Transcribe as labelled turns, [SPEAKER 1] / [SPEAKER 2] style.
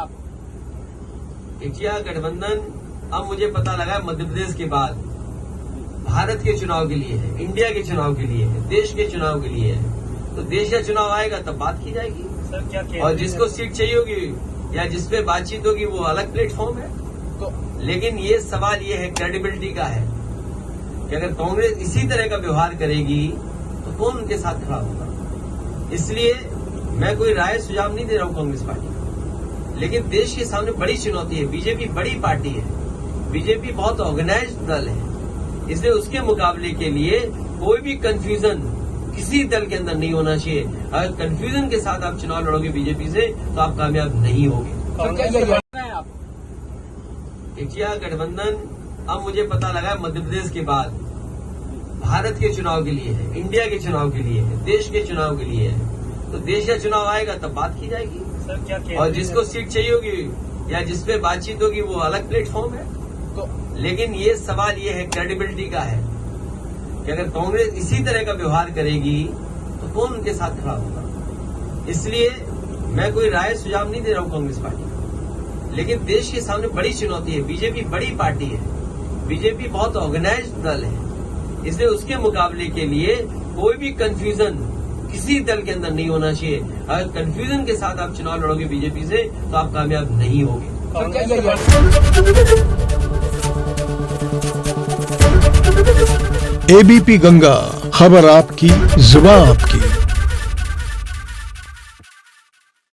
[SPEAKER 1] आप?
[SPEAKER 2] इंडिया गठबंधन अब मुझे पता लगा मध्य प्रदेश के बाद भारत के चुनाव के लिए है, इंडिया के चुनाव के लिए है, देश के चुनाव के लिए है। तो देश का चुनाव आएगा तब बात की जाएगी।
[SPEAKER 1] सर क्या
[SPEAKER 2] और जिसको सीट चाहिए होगी या जिसपे बातचीत होगी वो अलग प्लेटफॉर्म है।
[SPEAKER 1] तो
[SPEAKER 2] लेकिन ये सवाल ये है, क्रेडिबिलिटी का है कि अगर कांग्रेस इसी तरह का व्यवहार करेगी तो कौन उनके साथ खड़ा होगा। इसलिए मैं कोई राय सुझाव नहीं दे रहा हूं कांग्रेस पार्टी को, लेकिन देश के सामने बड़ी चुनौती है। बीजेपी बड़ी पार्टी है, बीजेपी बहुत ऑर्गेनाइज्ड दल है, इसलिए उसके मुकाबले के लिए कोई भी कंफ्यूजन किसी दल के अंदर नहीं होना चाहिए। अगर कंफ्यूजन के साथ आप चुनाव लड़ोगे बीजेपी से तो आप कामयाब नहीं होगे।
[SPEAKER 1] आप?
[SPEAKER 2] इंडिया गठबंधन अब मुझे पता लगा मध्य प्रदेश के बाद भारत के चुनाव के लिए है, इंडिया के चुनाव के लिए है, देश के चुनाव के लिए है। तो देश का चुनाव आएगा तब बात की जाएगी।
[SPEAKER 1] सर क्या
[SPEAKER 2] और जिसको सीट चाहिए होगी या जिसपे बातचीत होगी वो अलग प्लेटफॉर्म है।
[SPEAKER 1] तो
[SPEAKER 2] लेकिन ये सवाल ये है, क्रेडिबिलिटी का है कि अगर कांग्रेस इसी तरह का व्यवहार करेगी तो कौन उनके साथ खड़ा होगा। इसलिए मैं कोई राय सुझाव नहीं दे रहा हूं कांग्रेस पार्टी को, लेकिन देश के सामने बड़ी चुनौती है। बीजेपी बड़ी पार्टी है, बीजेपी बहुत ऑर्गेनाइज्ड दल है, इसलिए उसके मुकाबले के लिए कोई भी कंफ्यूजन किसी दल के अंदर नहीं होना चाहिए। अगर कंफ्यूजन के साथ आप चुनाव लड़ोगे बीजेपी से तो आप कामयाब नहीं होगे।
[SPEAKER 3] एबीपी गंगा, खबर आपकी, जुबान आपकी।